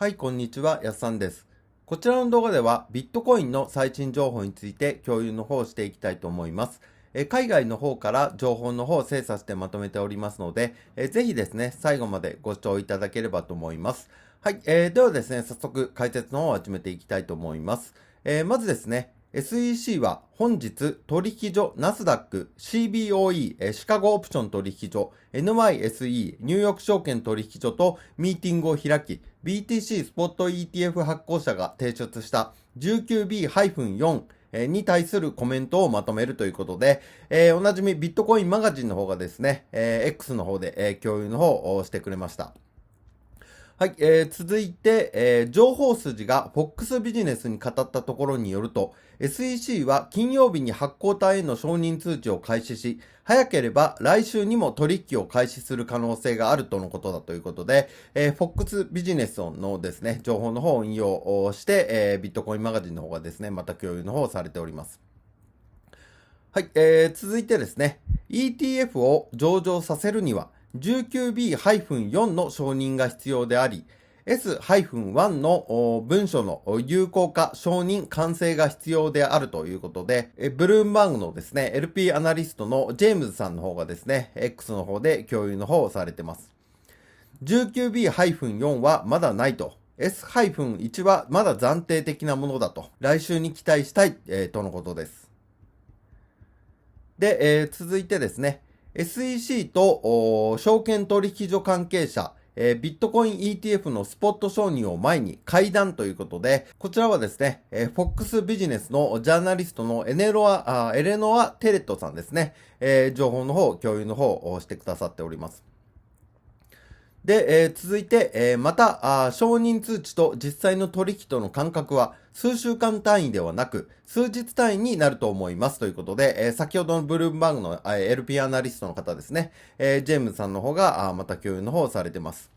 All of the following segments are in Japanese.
はい、こんにちは、やっさんです。こちらの動画では、ビットコインの最新情報について共有の方をしていきたいと思います。海外の方から情報の方を精査してまとめておりますので、ぜひですね、最後までご視聴いただければと思います。はい、ではですね、早速解説の方を始めていきたいと思います。まずですね、SEC は本日取引所ナスダック CBOE シカゴオプション取引所 NYSE ニューヨーク証券取引所とミーティングを開き BTC スポット ETF 発行者が提出した 19B-4 に対するコメントをまとめるということで、おなじみビットコインマガジンの方がですね、X の方で、共有の方をしてくれました。はい、続いて、情報筋が FOX ビジネスに語ったところによると、SEC は金曜日に発行体への承認通知を開始し、早ければ来週にも取引を開始する可能性があるとのことだということで、FOX ビジネスのですね、情報の方を引用して、ビットコインマガジンの方がですね、また共有の方をされております。はい、続いてですね、ETF を上場させるには、19B-4 の承認が必要であり、S-1 の文書の有効化、承認、完成が必要であるということで、ブルームバーグのですね、LP アナリストのジェームズさんの方がですね、X の方で共有の方をされています。19B-4 はまだないと。S-1 はまだ暫定的なものだと。来週に期待したい、とのことです。で、続いてですね、SEC と証券取引所関係者、ビットコイン ETF のスポット承認を前に会談ということで、こちらはですね、FOX ビジネスのジャーナリストのエレノア・テレットさんですね、情報の方、共有の方をしてくださっております。で、続いて、また承認通知と実際の取引との間隔は数週間単位ではなく数日単位になると思いますということで、先ほどのブルームバーグの、LP アナリストの方ですね、ジェームズさんの方がまた共有の方をされています。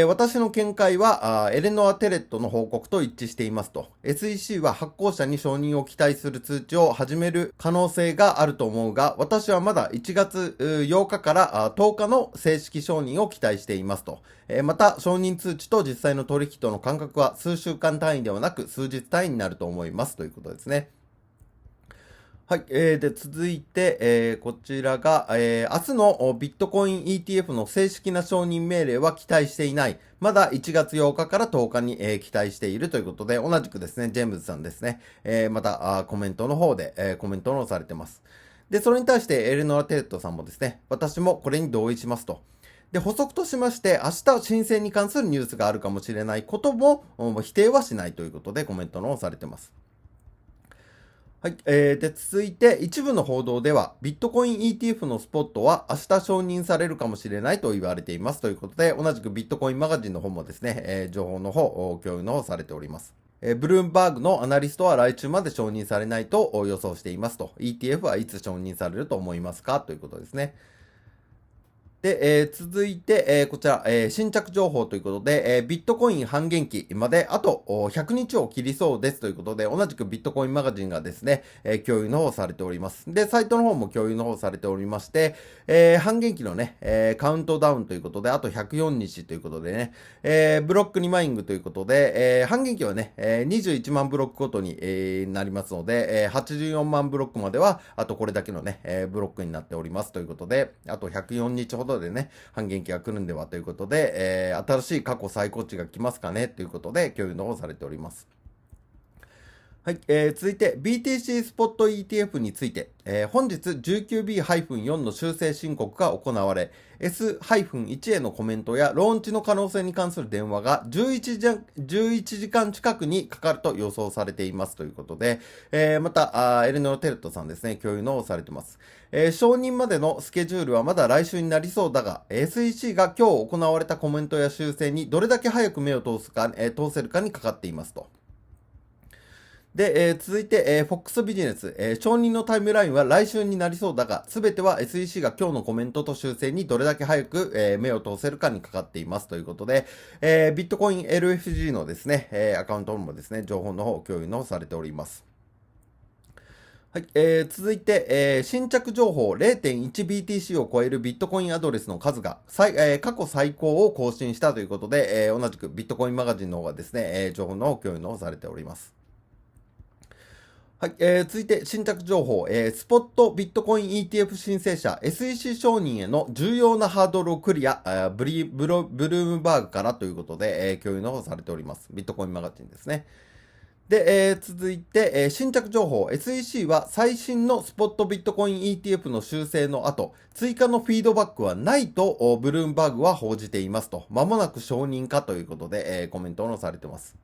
私の見解はエレノア・テレットの報告と一致していますと。SEC は発行者に承認を期待する通知を始める可能性があると思うが、私はまだ1月8日から10日の正式承認を期待していますと。また、承認通知と実際の取引との間隔は数週間単位ではなく数日単位になると思いますということですね。はい、で続いて、こちらが、明日のビットコイン ETF の正式な承認命令は期待していない。まだ1月8日から10日に、期待しているということで、同じくですね、ジェームズさんですね、またコメントの方で、コメントをされてます。で、それに対してエレノア・テレットさんもですね、私もこれに同意しますと。で、補足としまして、明日申請に関するニュースがあるかもしれないことも否定はしないということでコメントの方をされてます。はい。で、続いて、一部の報道では、ビットコイン ETF のスポットは明日承認されるかもしれないと言われていますということで、同じくビットコインマガジンの方もですね、情報の方、共有の方されております。ブルームバーグのアナリストは来週まで承認されないと予想していますと。ETF はいつ承認されると思いますかということですね。で、続いて、こちら、新着情報ということで、ビットコイン半減期まであと100日を切りそうですということで、同じくビットコインマガジンがですね、共有の方されております。で、サイトの方も共有の方されておりまして、半減期のね、カウントダウンということで、あと104日ということでね、ブロック2マイングということで、半減期はね、21万ブロックごとに、なりますので、84万ブロックまでは、あとこれだけのね、ブロックになっておりますということで、あと104日ほどでね、半減期が来るんではということで、新しい過去最高値が来ますかねということで、共有の方されております。はい、続いて BTC スポット ETF について、本日 19B-4 の修正申告が行われ S-1 へのコメントやローンチの可能性に関する電話が11時間近くにかかると予想されていますということで、またエレノア・テレットさんですね、共有のをされています。承認までのスケジュールはまだ来週になりそうだが、SEC が今日行われたコメントや修正にどれだけ早く目を通せるかにかかっていますと。で、続いて、FOX ビジネス、承認のタイムラインは来週になりそうだが、すべては SEC が今日のコメントと修正にどれだけ早く、目を通せるかにかかっていますということで、ビットコイン LFG のですね、アカウントもですね、情報の方、共有の方されております。はい、続いて、新着情報 0.1BTC を超えるビットコインアドレスの数が過去最高を更新したということで、同じくビットコインマガジンの方がですね、情報の共有の方されております。はい、続いて新着情報、スポットビットコイン ETF 申請者 SEC 承認への重要なハードルをクリア、ブルームバーグからということで、共有の方されております。ビットコインマガジンですね。で、続いて、新着情報 SEC は最新のスポットビットコイン ETF の修正の後、追加のフィードバックはないとブルームバーグは報じていますと、間もなく承認かということで、コメントを載されています。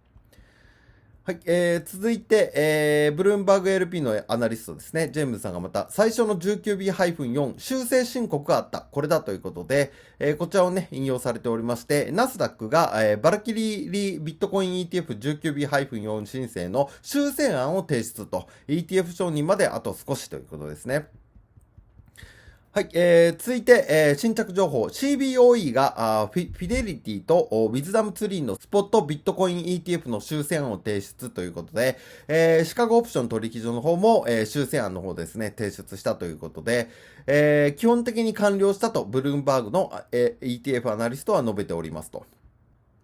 はい、続いて、ブルームバーグ LP のアナリストですね、ジェームズさんがまた、最初の 19B-4 修正申告があった、これだということで、こちらをね、引用されておりまして、ナスダックが、バラキリビットコイン ETF19B-4 申請の修正案を提出と、ETF 承認まであと少しということですね。はい、続いて、新着情報 CBOE がフィデリティとウィズダムツリーのスポットビットコイン ETF の修正案を提出ということで、シカゴオプション取引所の方も、修正案の方ですね、提出したということで、基本的に完了したとブルームバーグの、ETF アナリストは述べておりますと。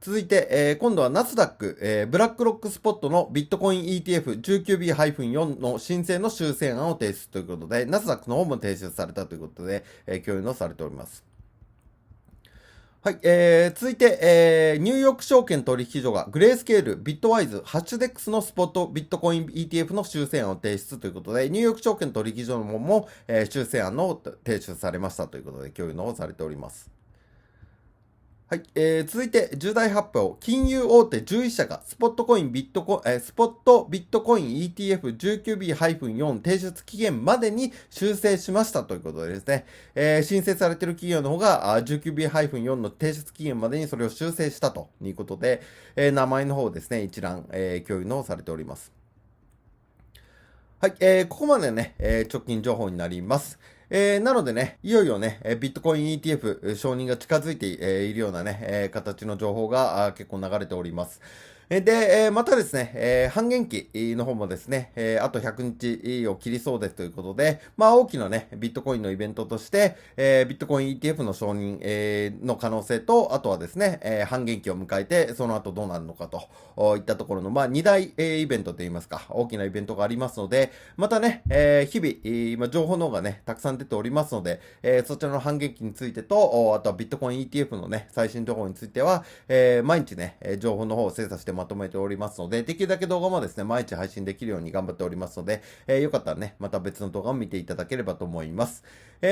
続いて、今度はナスダック、ブラックロックスポットのビットコイン ETF19B-4 の申請の修正案を提出ということで、ナスダックの方も提出されたということで、共有のされております。はい、続いて、ニューヨーク証券取引所がグレースケール、ビットワイズ、ハッシュデックスのスポットビットコイン ETF の修正案を提出ということで、ニューヨーク証券取引所の方も、修正案の提出されましたということで、共有の方されております。はい、続いて重大発表。金融大手11社がスポットビットコイン ETF19B-4 提出期限までに修正しましたということでですね、申請されている企業の方が 19B-4 の提出期限までにそれを修正したということで、名前の方ですね、一覧、共有の方されております。はい、ここまでね、直近情報になります。なのでね、いよいよね、ビットコイン ETF 承認が近づいているようなね、形の情報が結構流れております。で、またですね、半減期の方もですね、あと100日を切りそうですということで、まあ大きなね、ビットコインのイベントとして、ビットコイン ETF の承認、の可能性と、あとはですね、半減期を迎えて、その後どうなるのかといったところの、まあ2大、イベントといいますか、大きなイベントがありますので、またね、日々、今情報の方がね、たくさん出ておりますので、そちらの半減期についてと、あとはビットコイン ETF のね、最新情報については、毎日ね、情報の方を精査してまとめておりますので、できるだけ動画もですね、毎日配信できるように頑張っておりますので、よかったらね、また別の動画を見ていただければと思います。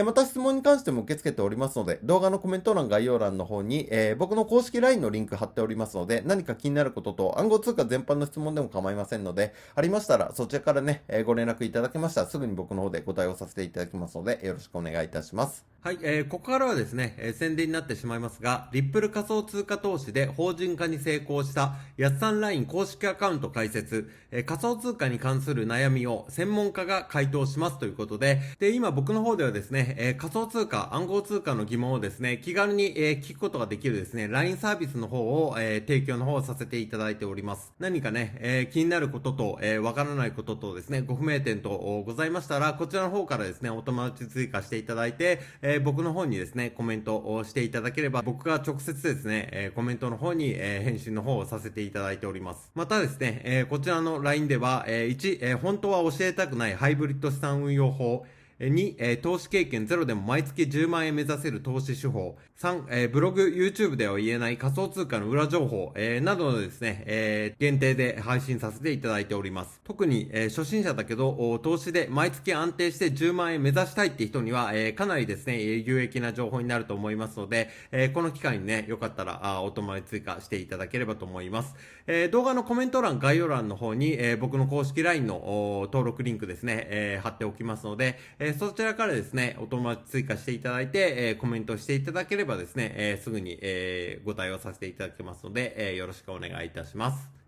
また質問に関しても受け付けておりますので、動画のコメント欄、概要欄の方に、僕の公式 LINE のリンク貼っておりますので、何か気になることと暗号通貨全般の質問でも構いませんので、ありましたらそちらからね、ご連絡いただけましたらすぐに僕の方でご対応させていただきますので、よろしくお願いいたします。はい、ここからはですね、宣伝になってしまいますが、リップル仮想通貨投資で法人化に成功したやっさん LINE 公式アカウント開設、仮想通貨に関する悩みを専門家が回答しますということで、今僕の方ではですね、仮想通貨、暗号通貨の疑問をですね、気軽に、聞くことができるですね、LINE サービスの方を、提供の方をさせていただいております。何かね、気になることと、わからないこととですね、ご不明点とございましたら、こちらの方からですね、お友達追加していただいて、僕の方にですね、コメントをしていただければ、僕が直接ですね、コメントの方に、返信の方をさせていただいております。またですね、こちらの LINE では、1、本当は教えたくないハイブリッド資産運用法、2、投資経験ゼロでも毎月10万円目指せる投資手法。3、ブログ、YouTube では言えない仮想通貨の裏情報、などのですね、限定で配信させていただいております。特に、初心者だけど、投資で毎月安定して10万円目指したいって人には、かなりですね、有益な情報になると思いますので、この機会にね、よかったら、お友達追加していただければと思います。動画のコメント欄、概要欄の方に、僕の公式 LINE の登録リンクですね、貼っておきますので、そちらからですね、お友達追加していただいて、コメントしていただければですね、すぐに、ご対応させていただきますので、よろしくお願いいたします。